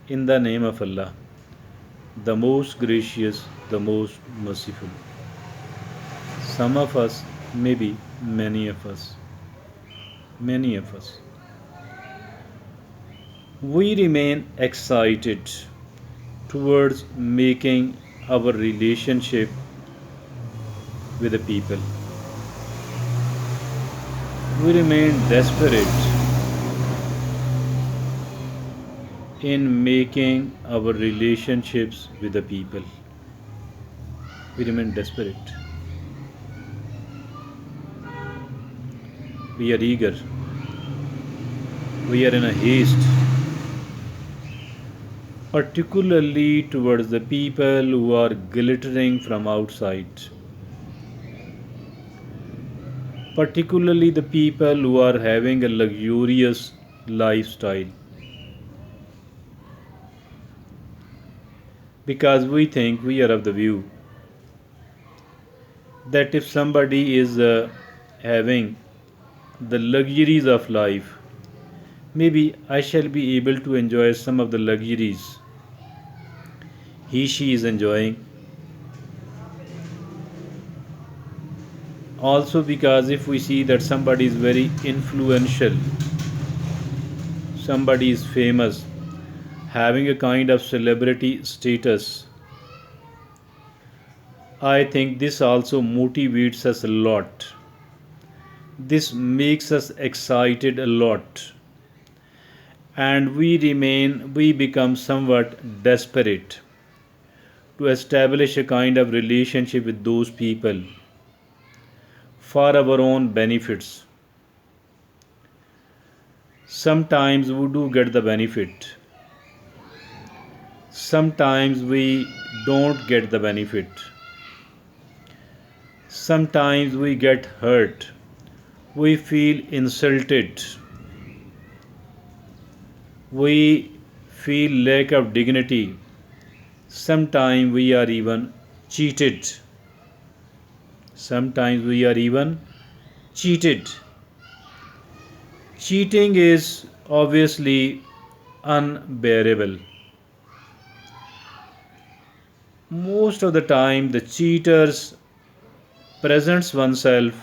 In the name of Allah, the most gracious, the most merciful. Some of us, maybe many of us, we remain excited towards making our relationship with the people. We remain desperate in making our relationships with the people. We remain desperate. We are eager. We are in a haste, particularly towards the people who are glittering from outside, particularly the people who are having a luxurious lifestyle, because we think we are of the view that if somebody is having the luxuries of life, maybe I shall be able to enjoy some of the luxuries she is enjoying. Also, because if we see that somebody is very influential, somebody is famous, having a kind of celebrity status, I think this also motivates us a lot. This makes us excited a lot, and we become somewhat desperate to establish a kind of relationship with those people for our own benefits. Sometimes we do get the benefit, sometimes we don't get the benefit, sometimes we get hurt, we feel insulted, we feel lack of dignity, sometimes we are even cheated. Sometimes we are even cheated. Cheating is obviously unbearable. Most of the time, the cheaters presents oneself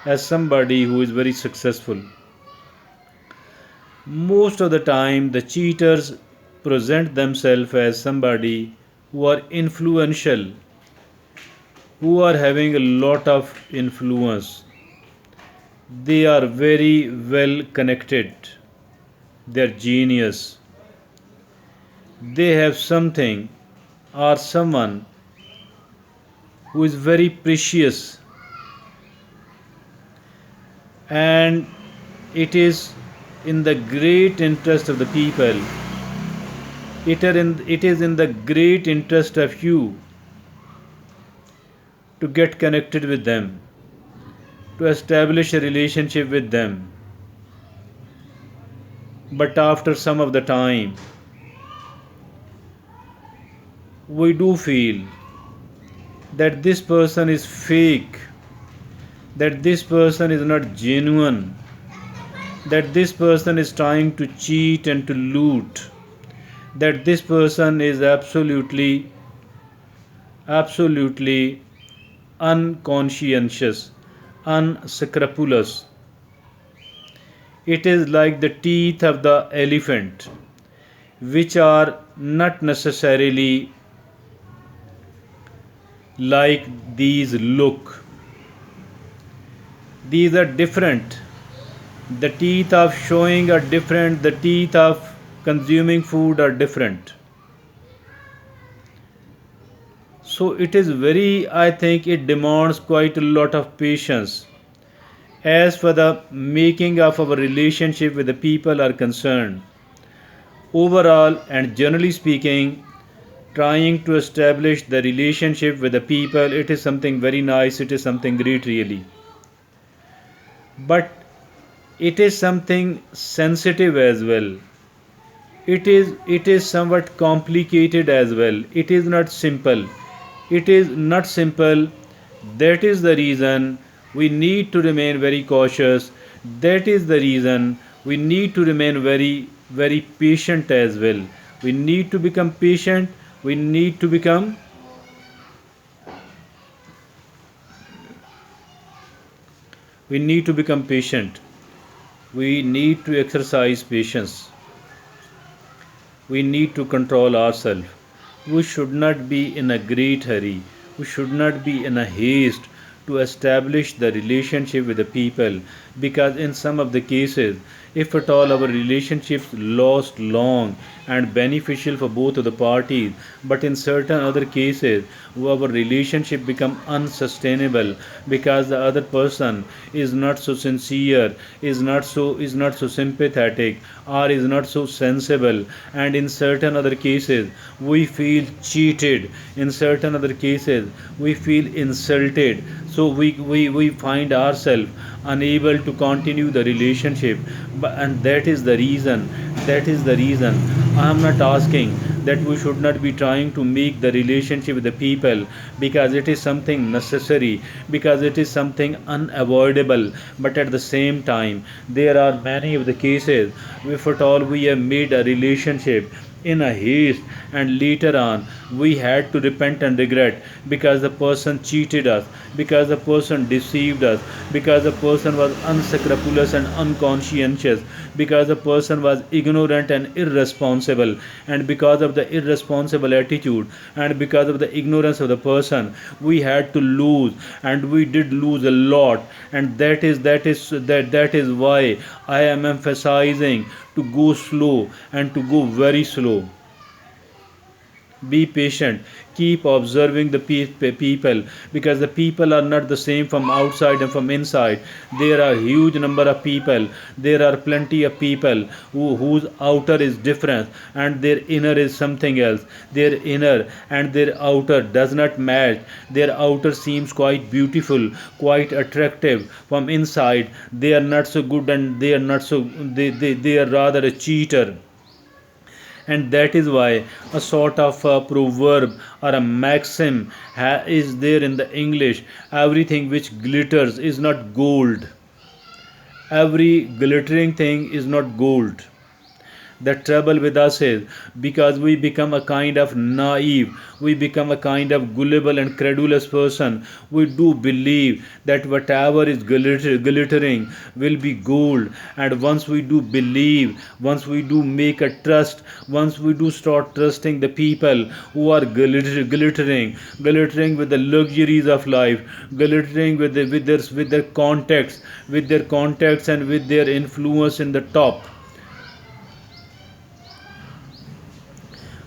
as somebody who is very successful. Most of the time, the cheaters present themselves as somebody who are influential, who are having a lot of influence. They are very well connected. They are genius. They have something or someone who is very precious, and it is in the great interest of the people, it is in the great interest of you to get connected with them, to establish a relationship with them. But after some of the time, we do feel that this person is fake, that this person is not genuine, that this person is trying to cheat and to loot, that this person is absolutely unconscientious, unscrupulous. It is like the teeth of the elephant, which are not necessarily like these look. These are different. The teeth of showing are different, the teeth of consuming food are different. So it is very, I think it demands quite a lot of patience. As for the making of our relationship with the people are concerned, overall and generally speaking, trying to establish the relationship with the people, it is something very nice, it is something great really. But it is something sensitive as well. It is somewhat complicated as well. It is not simple. It is not simple. That is the reason we need to remain very cautious. That is the reason we need to remain very patient as well. We need to become patient. We need to become we need to become patient. We need to exercise patience. We need to control ourselves. We should not be in a great hurry. We should not be in a haste to establish the relationship with the people, because in some of the cases, if at all our relationships last long and beneficial for both of the parties, but in certain other cases our relationship become unsustainable because the other person is not so sincere, is not so sympathetic, or is not so sensible, and in certain other cases we feel cheated, in certain other cases we feel insulted, so we find ourselves unable to continue the relationship. And that is the reason I am not asking that we should not be trying to make the relationship with the people, because it is something necessary, because it is something unavoidable. But at the same time, there are many of the cases, if at all we have made a relationship in a haste, and later on we had to repent and regret, because the person cheated us, because the person deceived us, because the person was unscrupulous and unconscientious, because the person was ignorant and irresponsible, and because of the irresponsible attitude and because of the ignorance of the person, we had to lose, and we did lose a lot. And that is why I am emphasizing to go slow and to go very slow. Be patient. Keep observing the people, because the people are not the same from outside and from inside. There are huge number of people, there are plenty of people whose outer is different and their inner is something else. Their inner and their outer does not match. Their outer seems quite beautiful, quite attractive. From inside they are not so good, and they are not so, they are rather a cheater. And that is why a sort of a proverb or a maxim is there in the English: everything which glitters is not gold. Every glittering thing is not gold. The trouble with us is because we become a kind of naive, we become a kind of gullible and credulous person. We do believe that whatever is glittering will be gold. And once we do believe, once we do make a trust, once we do start trusting the people who are glittering with the luxuries of life, glittering with their contacts, and with their influence in the top,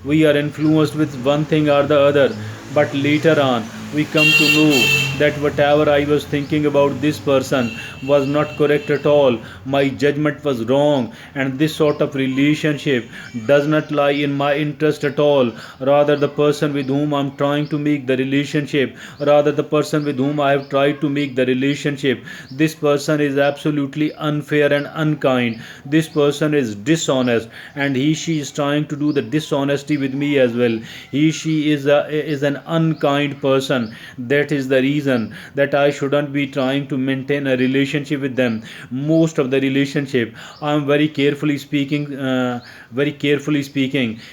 we are influenced with one thing or the other. But later on we come to know that whatever I was thinking about this person was not correct at all, my judgment was wrong, and this sort of relationship does not lie in my interest at all. Rather, the person with whom I'm trying to make the relationship, rather the person with whom I have tried to make the relationship, this person is absolutely unfair and unkind. This person is dishonest, and she is trying to do the dishonesty with me as well. She is an unkind person. That is the reason that I shouldn't be trying to maintain a relationship with them. Most of the relationship, I am very carefully speaking,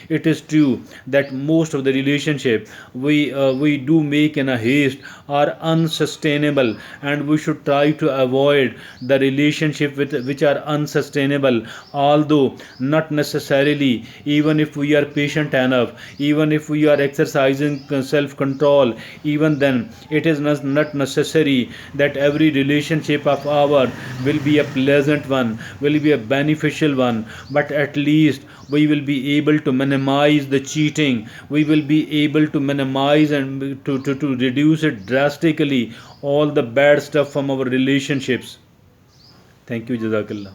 it is true that most of the relationship we do make in a haste are unsustainable, and we should try to avoid the relationship which are unsustainable. Although not necessarily, even if we are patient enough, even if we are exercising self control, even then it is not necessary that every relationship of ours will be a pleasant one, will be a beneficial one. But at least we will be able to minimize the cheating, we will be able to minimize and to reduce it drastically, all the bad stuff from our relationships. Thank you. Jazakallah.